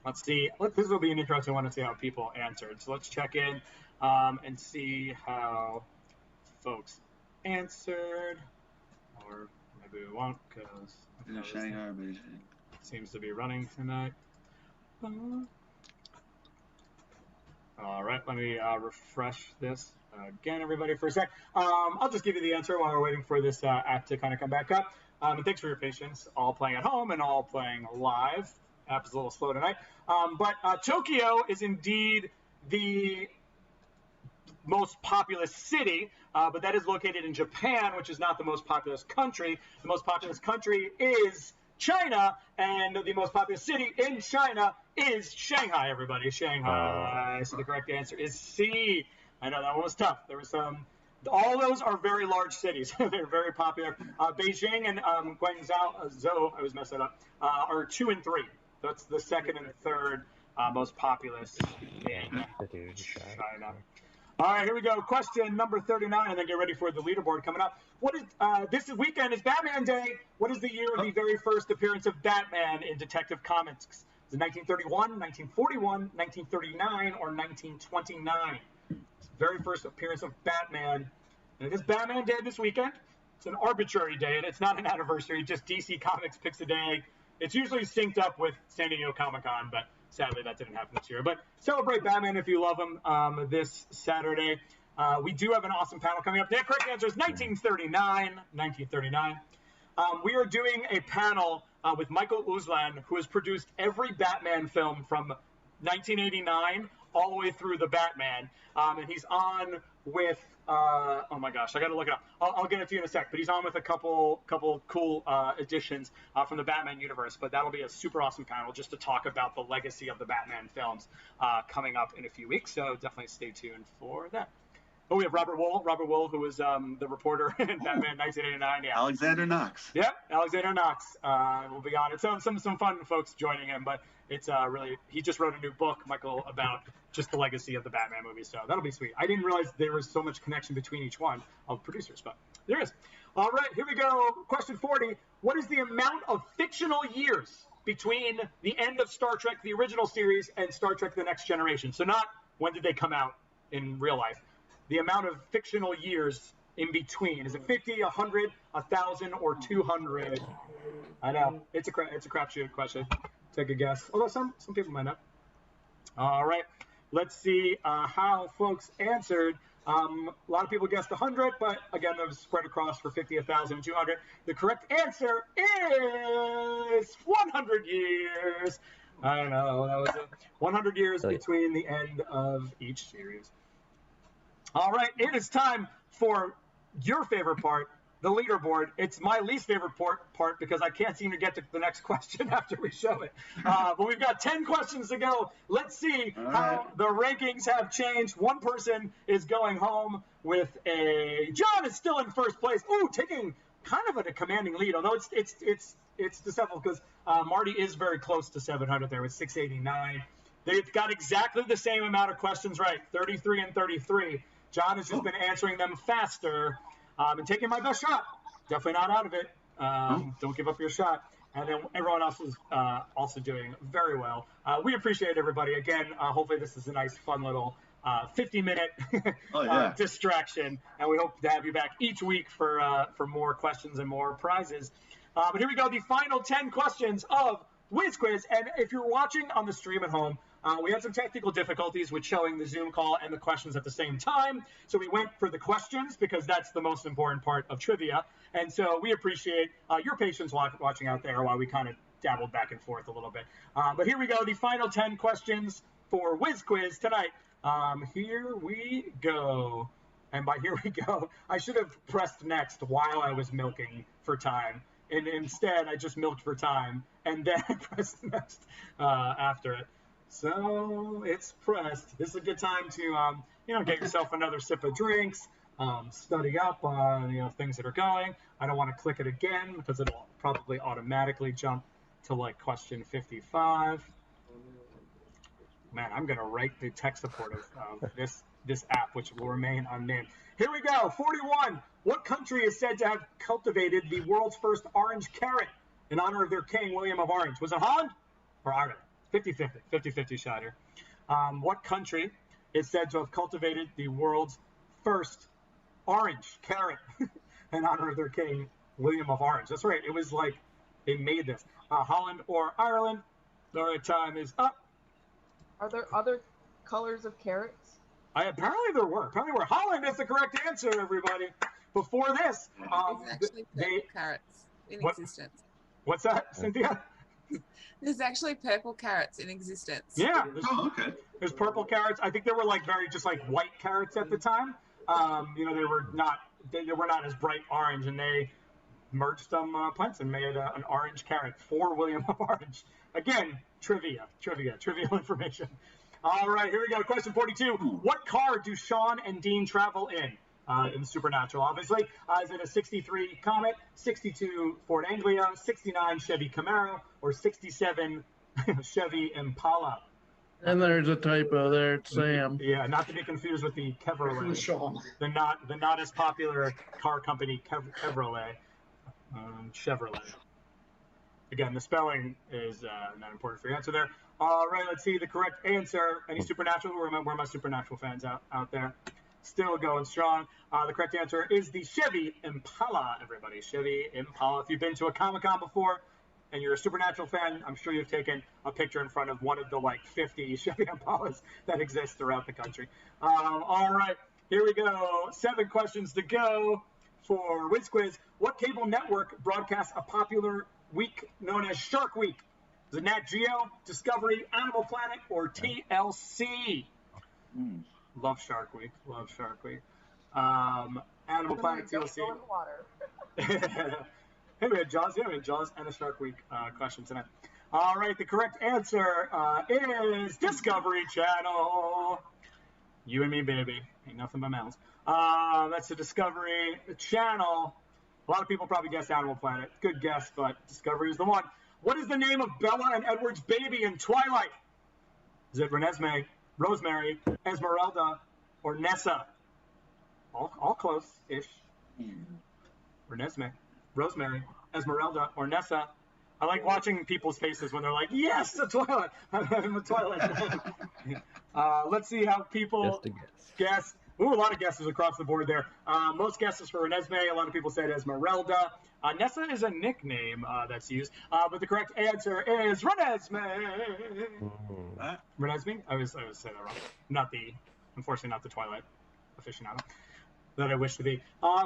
Let's see. This will be an interesting one to see how people answered. So let's check in and see how folks answered. Or maybe we won't, because Shanghai or Beijing. Seems to be running tonight. All right, let me refresh this again, everybody, for a sec. I'll just give you the answer while we're waiting for this app to kind of come back up. And thanks for your patience, all playing at home and all playing live. App is a little slow tonight. But Tokyo is indeed the most populous city, but that is located in Japan, which is not the most populous country. The most populous country is China, and the most populous city in China is Shanghai, everybody. Shanghai. So the correct answer is C. I know that one was tough. There was some. All those are very large cities. They're very popular. Beijing and Guangzhou, I always mess that up, are 2 and 3. That's the second and third most populous in China. All right, here we go. Question number 39, and then get ready for the leaderboard coming up. What is this weekend is Batman Day. What is the year of the very first appearance of Batman in Detective Comics? Is it 1931, 1941, 1939, or 1929? It's the very first appearance of Batman. And it is Batman Day this weekend. It's an arbitrary day, and it's not an anniversary. Just DC Comics picks a day. It's usually synced up with San Diego Comic-Con, but sadly that didn't happen this year. But celebrate Batman if you love him this Saturday. We do have an awesome panel coming up. The correct answer is 1939. 1939. We are doing a panel with Michael Uslan, who has produced every Batman film from 1989 all the way through the Batman. And he's on with, oh my gosh, I got to look it up. I'll get it to you in a sec. But he's on with a couple cool additions from the Batman universe. But that'll be a super awesome panel just to talk about the legacy of the Batman films coming up in a few weeks. So definitely stay tuned for that. Oh, we have Robert Wool, who was the reporter in Batman 1989. Yeah. Alexander Knox. Yep, Alexander Knox will be on it. So some fun folks joining him, but it's really, he just wrote a new book, Michael, about just the legacy of the Batman movies. So that'll be sweet. I didn't realize there was so much connection between each one of producers, but there is. All right, here we go. Question 40. What is the amount of fictional years between the end of Star Trek, the original series, and Star Trek: The Next Generation? So not when did they come out in real life. The amount of fictional years in between. Is it 50, 100, 1,000, or 200? I know. It's a crapshoot question. Take a guess. Although some people might know. All right. Let's see how folks answered. A lot of people guessed 100, but again, that was spread across for 50, 1,000, 200. The correct answer is 100 years. I don't know. That was 100 years between the end of each series. All right, it is time for your favorite part, the leaderboard. It's my least favorite part because I can't seem to get to the next question after we show it. But we've got 10 questions to go. Let's see how the rankings have changed. One person is going home with a... John is still in first place. Ooh, taking kind of a commanding lead, although it's deceptive because Marty is very close to 700 there with 689. They've got exactly the same amount of questions right, 33 and 33. John has just been answering them faster and taking my best shot. Definitely not out of it. Don't give up your shot. And then everyone else is also doing very well. We appreciate everybody. Again, hopefully this is a nice, fun little 50-minute distraction. And we hope to have you back each week for more questions and more prizes. But here we go, the final 10 questions of Wiz Quiz. And if you're watching on the stream at home, we had some technical difficulties with showing the Zoom call and the questions at the same time. So we went for the questions because that's the most important part of trivia. And so we appreciate your patience watching out there while we kind of dabbled back and forth a little bit. But here we go, the final 10 questions for Wiz Quiz tonight. Here we go. And by here we go, I should have pressed next while I was milking for time. And instead, I just milked for time and then pressed next after it. So it's pressed. This is a good time to, get yourself another sip of drinks, study up on, things that are going. I don't want to click it again because it'll probably automatically jump to like question 55. Man, I'm going to write the tech support of this app, which will remain unnamed. Here we go. 41. What country is said to have cultivated the world's first orange carrot in honor of their king, William of Orange? Was it Holland or Ireland? 50-50 shot here. What country is said to have cultivated the world's first orange carrot in honor of their king, William of Orange? That's right. It was like they made this. Holland or Ireland? The right time is up. Are there other colors of carrots? Apparently there were. Holland is the correct answer, everybody. Before this, There's actually purple carrots in existence. What's that, Cynthia? There's actually purple carrots in existence. Yeah. Okay. There's purple carrots. I think they were like very just like white carrots at the time. They were not as bright orange, and they merged some plants and made an orange carrot for William of Orange. Again, trivial information. All right, here we go. Question 42. What car do Sean and Dean travel in Supernatural, obviously? Is it a 63 Comet, 62 Ford Anglia, 69 Chevy Camaro, or 67 Chevy Impala? And there's a typo there. It's Sam. Yeah, not to be confused with the Chevrolet. The not as popular car company Chevrolet. Chevrolet. Again, the spelling is not important for your answer there. All right, let's see the correct answer. Any Supernatural? Where are my Supernatural fans out there? Still going strong. The correct answer is the Chevy Impala, everybody. Chevy Impala. If you've been to a Comic-Con before and you're a Supernatural fan, I'm sure you've taken a picture in front of one of the 50 Chevy Impalas that exist throughout the country. All right. Here we go. 7 questions to go for Wiz Quiz. What cable network broadcasts a popular week known as Shark Week? Is it Nat Geo, Discovery, Animal Planet, or TLC? Love Shark Week. Love Shark Week. Animal Planet, TLC. Go in the water. Hey, we had Jaws. Yeah, we had Jaws and a Shark Week question tonight. All right, the correct answer is Discovery Channel. You and me, baby. Ain't nothing but mountains. That's the Discovery Channel. A lot of people probably guessed Animal Planet. Good guess, but Discovery is the one. What is the name of Bella and Edward's baby in Twilight? Is it Renesmee, Rosemary, Esmeralda, or Nessa? All close-ish. Renesmee, Rosemary, Esmeralda, or Nessa. I like watching people's faces when they're like, yes, the Twilight. I'm a Twilight fan. Let's see how people Just a guess. guess. Ooh, a lot of guesses across the board there. Most guesses for Renesmee. A lot of people said Esmeralda. Nessa is a nickname that's used, but the correct answer is Renesmee. Renesmee? I always say that wrong. Unfortunately, not the Twilight aficionado that I wish to be.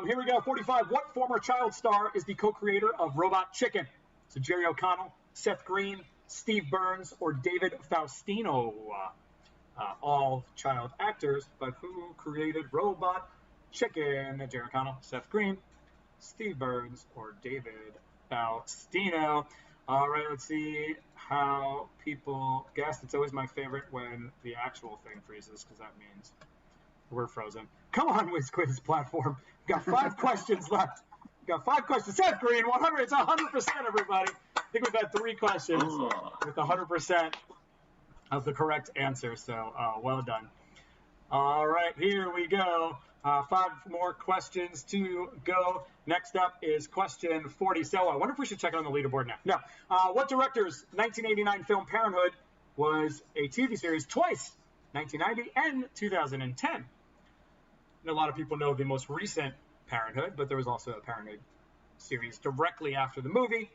Here we go. 45. What former child star is the co-creator of Robot Chicken? So Jerry O'Connell, Seth Green, Steve Burns, or David Faustino. All child actors, but who created Robot Chicken? Jerry O'Connell, Seth Green, Steve Burns, or David Faustino. All right, let's see how people guessed. It's always my favorite when the actual thing freezes, because that means we're frozen. Come on, Wiz Quiz platform. We've got 5 questions left. We've got 5 questions. Seth Green, 100. It's 100%, everybody. I think we've had 3 questions with 100% of the correct answer, so well done. All right, here we go. 5 more questions to go. Next up is question 40. So I wonder if we should check it on the leaderboard now. No. What director's 1989 film Parenthood was a TV series twice, 1990 and 2010? And a lot of people know the most recent Parenthood, but there was also a Parenthood series directly after the movie.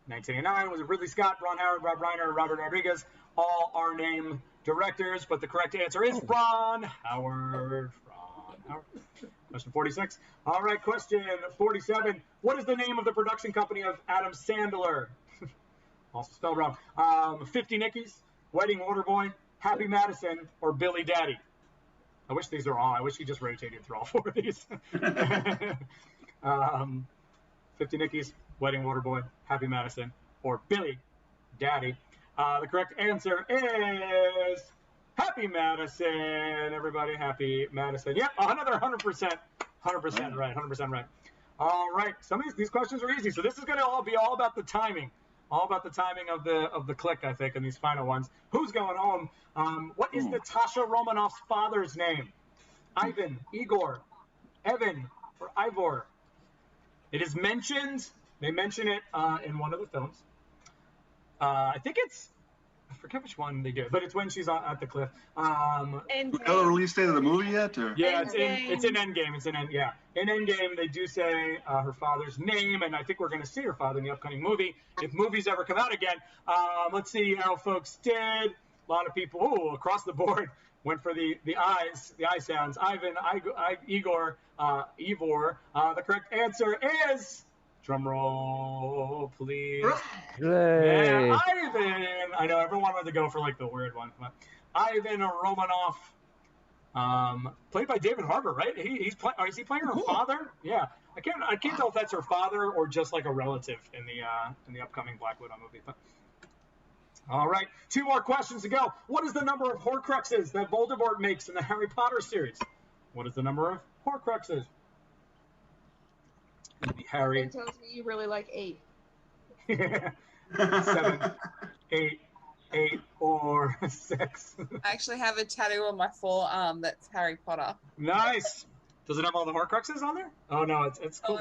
1989 was Ridley Scott, Ron Howard, Rob Reiner, Robert Rodriguez. All are named directors, but the correct answer is Ron Howard. Question 46. All right, question 47. What is the name of the production company of Adam Sandler? Also spelled wrong. 50 Nickies, Wedding Waterboy, Happy Madison, or Billy Daddy? I wish these are all. I wish he just rotated through all 4 of these. 50 Nickies, Wedding Waterboy, Happy Madison, or Billy Daddy. The correct answer is Happy Madison. Everybody, Happy Madison. Yep, another 100%. 100% right. 100% right. All right. Some of these questions are easy. So this is going to be all about the timing. All about the timing of the click, I think, in these final ones. Who's going home? What is Natasha Romanoff's father's name? Ivan, Igor, Evan, or Ivor? It is mentioned. They mention it in one of the films. I think it's, I forget which one they do, but it's when she's at the cliff. Do we know the release date of the movie yet? Or? Yeah, it's in Endgame. In Endgame, they do say her father's name, and I think we're going to see her father in the upcoming movie, if movies ever come out again. Let's see how folks did. A lot of people, across the board, went for the eye sounds. Ivan, Igor, Ivor. The correct answer is, drum roll, please. Yeah, Ivan. I know everyone wanted to go for like the weird one. But Ivan Romanoff, played by David Harbour, right? Is he playing her father? Yeah. I can't tell if that's her father or just like a relative in the upcoming Black Widow movie. But all right, 2 more questions to go. What is the number of Horcruxes that Voldemort makes in the Harry Potter series? What is the number of Horcruxes? Harry. It tells me you really like 8. 7, 8, 8, or 6. I actually have a tattoo on my forearm that's Harry Potter. Nice. Does it have all the Horcruxes on there? Oh no, it's cool.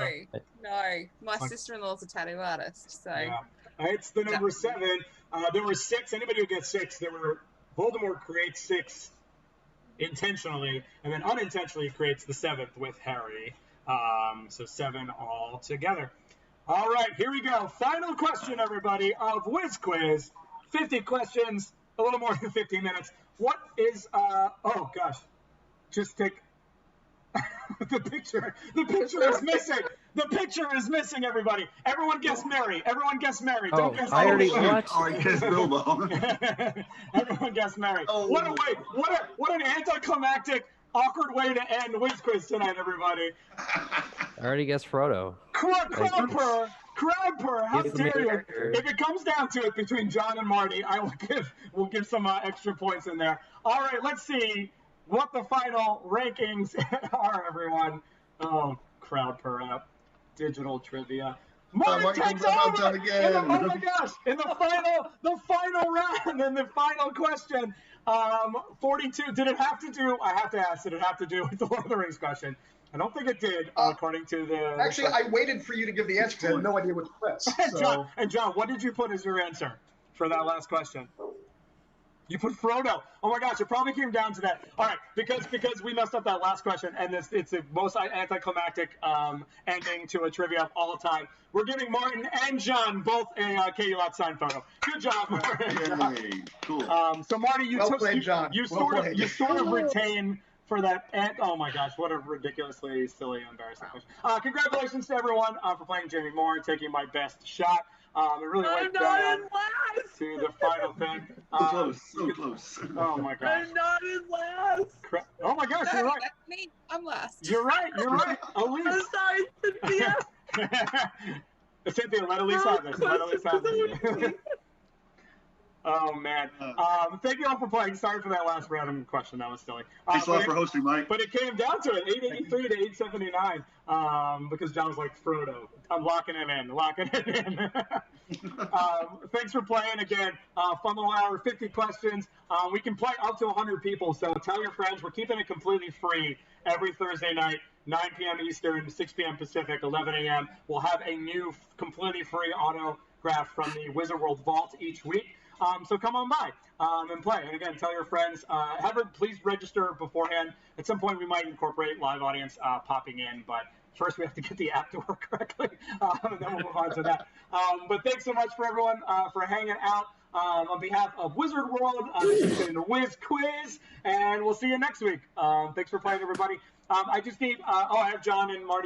No. My sister-in-law's a tattoo artist, so. Yeah. It's the number 7. There were 6. Anybody who gets 6, Voldemort creates 6 intentionally, and then unintentionally creates the 7th with Harry. So 7 all together. All right, here we go. Final question, everybody, of Wiz Quiz. 50 questions, a little more than 15 minutes. What is, oh gosh, just take The picture is missing. The picture is missing, everybody. Everyone guess Mary. Everyone guess Mary. Oh, Don't guess I already Alicia. what? Oh, I guess Bilbo. Everyone guess Mary. Oh. What a way! What an anticlimactic, awkward way to end Wiz Quiz tonight, everybody. I already guessed Frodo. Crowd purr. How He's the dare main you? character. If it comes down to it between John and Marty, we'll give some extra points in there. All right, let's see what the final rankings are, everyone. Oh, crowd purr up. Digital trivia. Marty takes over. Oh my gosh! In the final round, and the final question. 42. Did it have to do? I have to ask. Did it have to do with the Lord of the Rings question? I don't think it did, according to the. Actually, I waited for you to give the answer because I had no idea what to press. So. John, what did you put as your answer for that last question? You put Frodo. Oh my gosh, it probably came down to that. All right, because we messed up that last question, and it's the most anticlimactic ending to a trivia of all time. We're giving Martin and John both a Katie Lott signed photo. Good job, Martin. Yay, cool. So Marty, you sort of retain for that. And oh my gosh, what a ridiculously silly, embarrassing question. Congratulations to everyone for playing Jamie Moore and taking my best shot. It really went down to the final thing. So close. Oh my gosh. I'm not in last. Oh my gosh, you're right. That's me. I'm last. You're right. I'm Elise. sorry, Cynthia. Cynthia, let Elise have this. Let Elise have this. Oh man. Thank you all for playing. Sorry for that last random question. That was silly. Thanks a lot for hosting, Mike. But it came down to it, 883 to 879, because John was like, Frodo. I'm locking it in. Thanks for playing again. Fun little hour, 50 questions. We can play up to 100 people, so tell your friends. We're keeping it completely free every Thursday night, 9 p.m. Eastern, 6 p.m. Pacific, 11 a.m. We'll have a new completely free autograph from the Wizard World Vault each week. So come on by and play. And again, tell your friends. Please register beforehand. At some point, we might incorporate live audience popping in, but first we have to get the app to work correctly, and then we'll move on to that. But thanks so much for everyone for hanging out. On behalf of Wizard World, this has been the Wiz Quiz, and we'll see you next week. Thanks for playing, everybody. I just need, I have John and Marty's